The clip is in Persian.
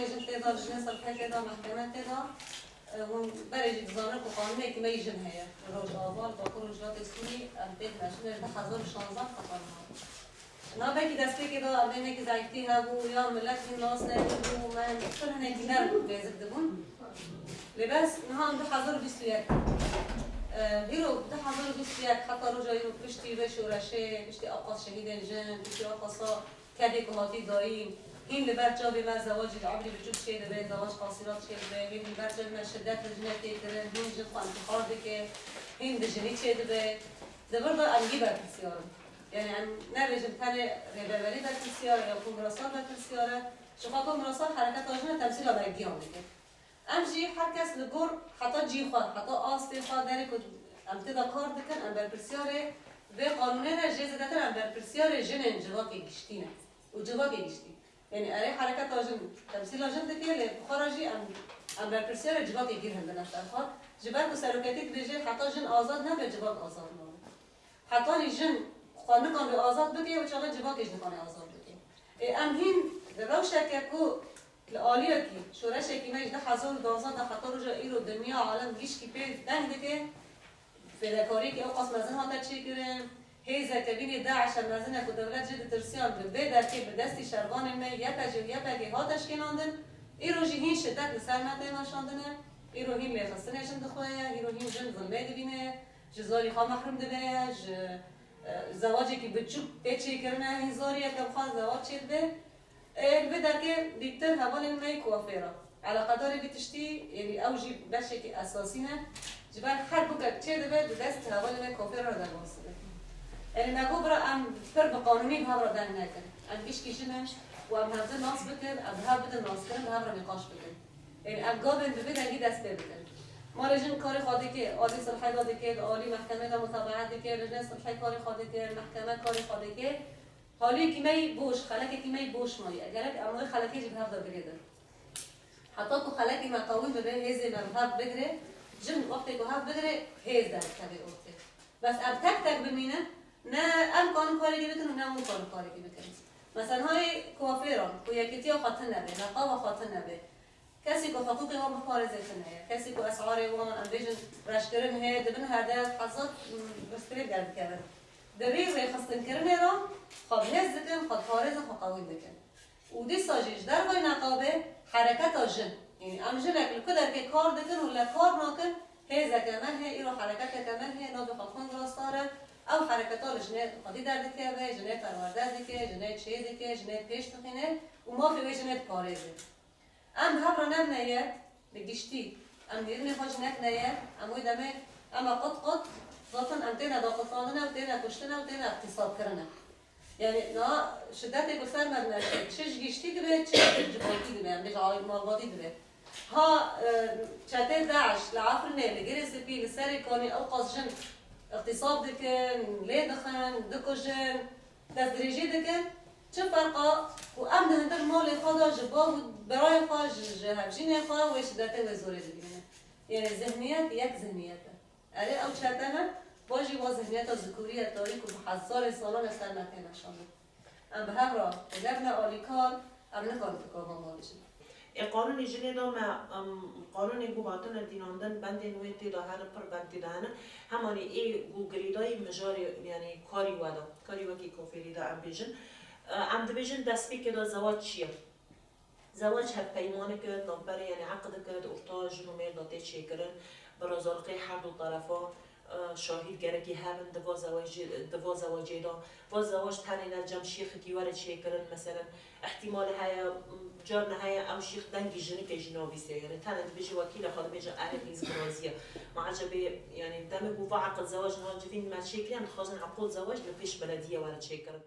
قانونی جن تدا جن صرفه تدا محکمه تدا اون برای جزانه که قانونی که میجن هیا روز آوال با کل رجالات اسمی امتیاز نشده ده 1016 خطرناک. نابکی دستی که دا آدمی که زایتی هبو یا ملت این ناس نبود و من کل هنی دیگر بیزد دبون. لباس نهان ده 1021 هیرو ده 1021 خطر رجایی رو پشتی به شورشه پشتی آقاس شهید الجن پشتی آقاسا کدی کهاتی دایی این لباس جابی من زواجی عمری بجود شده به زواج قاصرات شده به این لباس جابی من شدت لجنتی کرده این جد انتخاب که این دجنی شده به زبر دا انگی برکسیارم یعنی نرجم تنه رهبری برکسیاره یا کنگراسات برکسیاره شما کنگراسات حرکت آجنه تمثیل آبگیان دیگه امجی هر کس لگور حتی جی خواه حتی آستی خواه داری که امتدا کار دکن ام برپرسیاره به قانونه را جیزه دتر ام برپرسیاره جنن جواکی گشتینه و جواکی گشتی یعنی اره حرکت آجن تمثیل آجن دکیه لی بخاراجی ام برپرسیاره جواکی گیر هنده نفتر خواه جبر و سروکتی که حتی جن آزاد نبه جواک آزاد نبه حتی جن خواه نکان به آزاد بگه و چاقه جواکش نکان آزاد بگه ام هین روشه که العالیه کی شورش کی میج ده 1012 ده خطر رجا ایرو دنیا عالم گیش کی پی دنگ که فداکاری که اوقاس مزن ها تچی کرن هیزه کبین داعش مزن کو دولت جد ترسیان به در کی به دستی شربان می یا تجربه یا بگی ها تشکیلاندن ایرو جهین شدت لسلمت نشاندنه ایرو هین لخصنه جن دخواه ایرو هین جن ظلمه دبینه جزاری خوا محروم دبه زواجی که بچوب تچی کرنه هزاری که بخواد زواج چید به البدر که دیکتر حوالي الماء كوافيرا على قدر بتشتي يعني أوجي بشكل أساسي نه جبال حرب بقى تشيد بيد دست حوالي الماء كوافيرا ده الوصل يعني ما جبرا أم فرق قانوني بهذا ده ناكل أم إيش كيشنا وأم هذا الناس بكر أم هذا الناس كرن هذا نقاش بكر يعني أم قابل ببيد أجي دست بكر ما رجل كاري خادي كي عادي صلحي خادي كي عالي محكمة متابعة كي رجل صلحي كاري خادي كي محكمة كاري خادي كي حالی کیمی بوش خلاکی کیمی بوش مایی اگر امروز خلاکی جب هفت بگیره حتی تو خلاکی مقاوم به هزی مرهاب بگیره جن وقتی که هفت بگیره هز داره کبی اوته بس اب تک تک بمینه نه ام کانون کاری بکنه و نه اون کانون کاری بکنه مثلا های کوافیران کو یکیتی خاطر نبه نقاب خاطر نبه کسی که حقوقی هم مبارزه کنه کسی که اسعاری هم انبیشن رشکرن هی دبن هده حضرت بستری گرد کرد دبیر خستن کرنه را خب هز دکن خب خارج خب قوی دکن و دی ساجیش در وای نقابه حرکت آجن یعنی ام جنک لکدر که کار دکن ولا کار ناکن هز کمن هی ایرو حرکت کمن هی نابی خطخان راستاره او حرکت ها لجنه قدی در دکه به جنه پرورده دکه جنه چه دکه جنه پیش دخینه و ما فی جنه پارزه ام هبرا نم نیه بگشتی ام دیرنی خوش نک نیه اموی دمه اما قد ذاتن ام تینا داقصانه و تینا کشتنه و تینا اقتصاد کرنه یعنی نه شدت گستر مرد چش گشتی دبه چش جبالتی دبه هم بجای مالبادی دبه ها چته داعش لعفر نه لگری سپی لسری کانی او قاس جن اقتصاد دکن لی دخن دکو جن دست درجی دکن چه فرقا و ام دهندر مال خدا جبا و برای خواه جهبجین خواه و شدت وزوری دبینه یعنی ذهنیت یک ذهنیته اره او چته باجی با ذهنیت ذکوری تاریک و حزار سالان سر مکه نشانه ام به هم را لبن آلیکار ام نکان تکاها مالشن قانون جنی دا ما قانون گوهاتن دیناندن بند نوی تیدا هر پر بند تیدا هنه همانی ای گو گریدای مجاری یعنی کاری ودا کاری وکی کافری دا ام بیجن ام دا بیجن دست بی که دا زواج چیه زواج هر پیمانه کرد نبره یعنی عقد کرد ارتاج نمیر دا تیچه کرن برازالقی هر دو طرفا شاهد گرکی هرن دوا زواجی دا و زواج تنی نرجم شیخ کی وارد چه کردن مثلا احتمال های جار نهای او شیخ دنگی جنی که جنابی سه یعنی تنی بيجي وکیل خاله بيجي عارف نیز برازیه معجبه یعنی دم گوفا عقد زواج نهار جفین ما چه کردن خواستن عقد زواج به پیش بلدیه وارد چه کردن